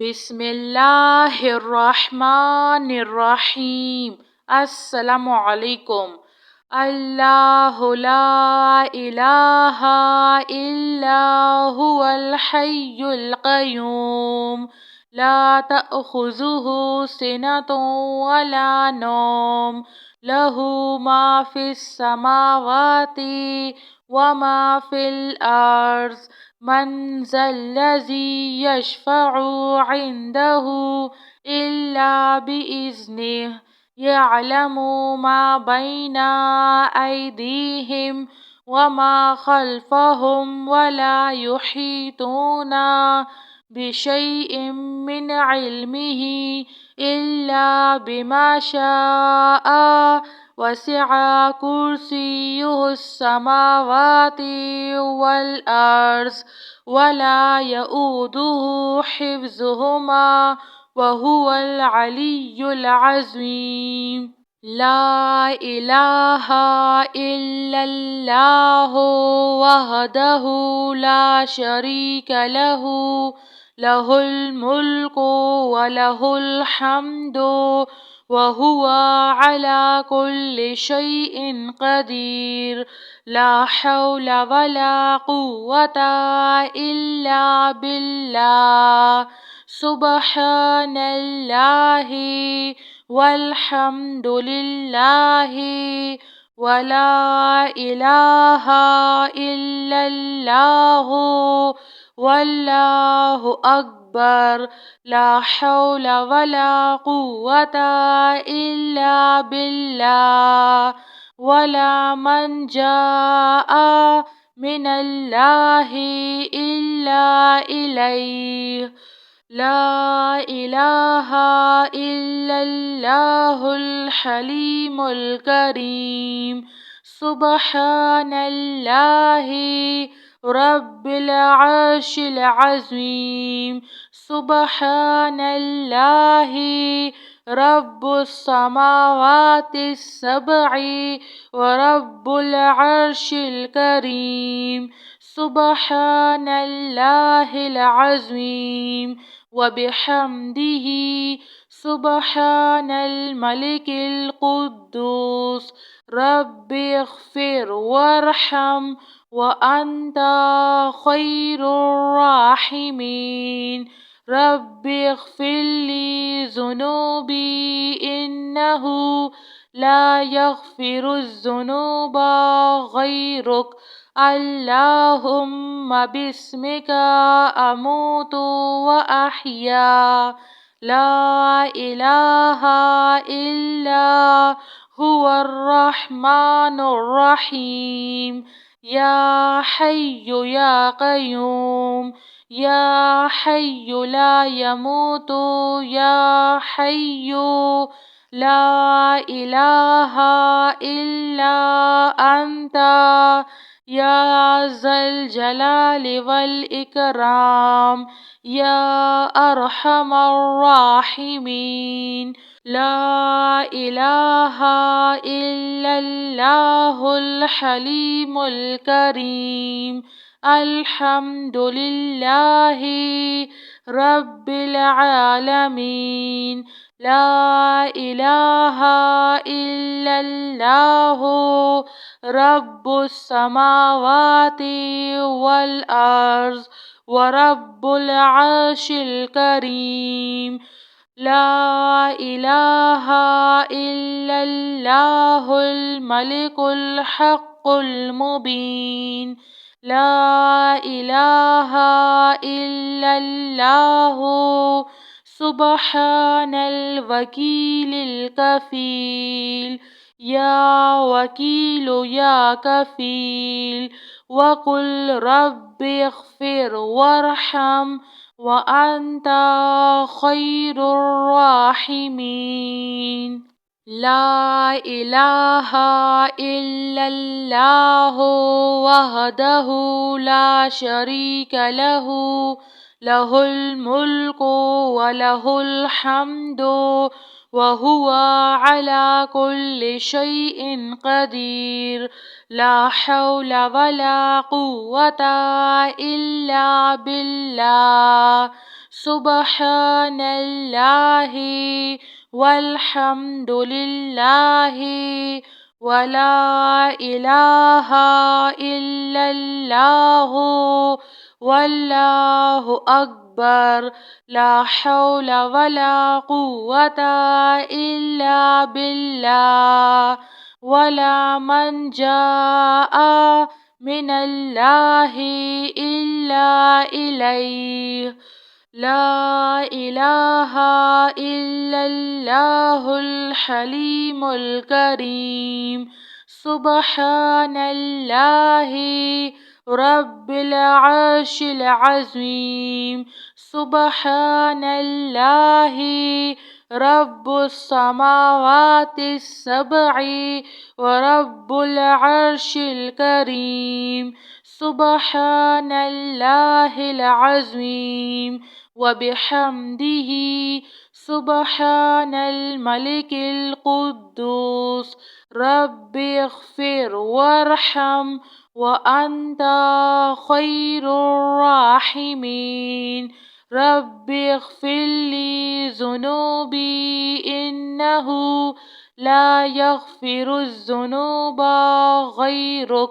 بسم اللہ الرحمن الرحیم۔ السلام علیکم۔ اللہ لا الہ الا هو الحی القیوم لا تأخذہ سنۃ ولا نوم لہ ما فی السماوات وما فی الارض من ذا الذی یشفع عنده الا بإذنه یعلم ما بین ایدیہم وما خلفهم ولا یحیطون بشیء من علمه الا بما شاء وسع کرسیہ السماوات والارض ولا یؤودہ حفظہما وہو العلی العظیم۔ لا الہ الا اللہ وحدہ لا شریک لہ لہ الملک ولہ الحمد وہو علی کل شیء قدیر۔ لا حول ولا قوة الا باللہ۔ سبحان اللہ والحمد للہ ولا الہ الا اللہ واللہ اکبر۔ لا حول ولا قوة الا باللہ ولا منجا من اللہ الا الیہ۔ لا الہ الا اللہ الحلیم الکریم۔ سبحان اللہ رب العرش العظیم۔ سبحان اللہ رب السماوات السبع ورب العرش الکریم۔ سبحان اللہ العظیم وبحمدہ۔ سبحان الملک القدوس رب اغفر وارحم وانت خیر الراحمین۔ رب اغفر لی ذنوبی انہ لا یغفر الذنوب غیرک۔ اللہم باسمک اموت واحیا۔ لا الہ الا هو الرحمن الرحیم۔ یا حی یا قیوم یا حی لا یموت یا حی لا الہ الا انت یا ذا الجلال والاکرام یا ارحم الراحمین۔ لا الہ الا اللہ الحلیم الکریم۔ الحمد للہ رب العالمین۔ لا الہ الا اللہ رب السماوات والارض ورب العرش الکریم۔ لا الہ الا اللہ الملک الحق المبین۔ لا الہ الا اللہ سبحان الوکیل الکفیل۔ یا وکیل یا کفیل وقل رب اغفر وارحم وانت خیر الراحمین۔ لا الہ الا اللہ وحدہ لا شریک لہ لہ الملک ولہ الحمد وہو علی کل شیء قدیر۔ لا حول ولا قوة الا باللہ۔ سبحان اللہ والحمد للہ ولا الہ الا اللہ واللہ اکبر لا حول ولا قوة الا باللہ ولا منجا من اللہ الا الیہ لا الہ الا اللہ الحلیم الکریم سبحان اللہ رب العرش العظیم سبحان اللہ رب السماوات السبع ورب العرش الكريم سبحان الله العظيم وبحمده سبحان الملك القدوس رب اغفر وارحم وأنت خير الراحمين رب اغفر لي ذنوبي إنه لا يغفر الذنوب غيرك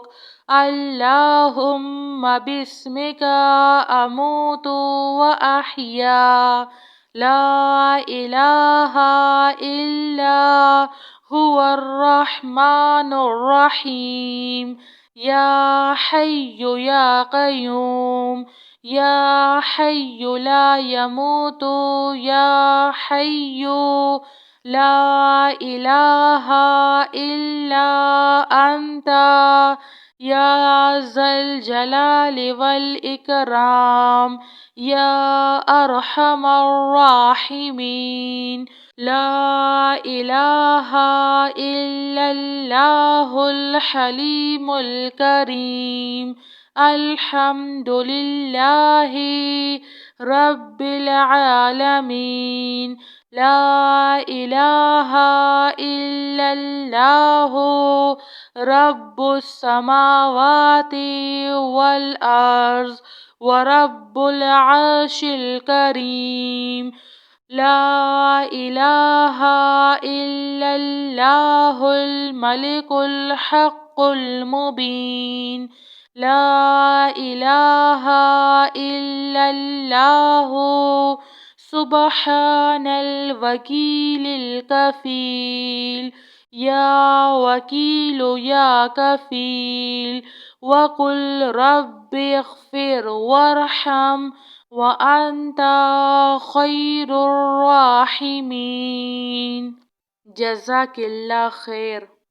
اللهم باسمك أموت وأحيا لا إله إلا هو الرحمن الرحيم يا حي يا قيوم يا حي لا يموت يا حي لا إله إلا أنت يا ذا الجلال والإكرام يا أرحم الراحمين لا إله إلا الله الحليم الكريم الحمد لله رب العالمين لا إله إلا الله رب السماوات والأرض ورب العرش الكريم لا إله إلا الله الملك الحق المبين لا إله إلا الله سبحان الوكيل الكفيل يا وكيل يا كفيل وقل رب اغفر وارحم وأنت خير الراحمين جزاك الله خير.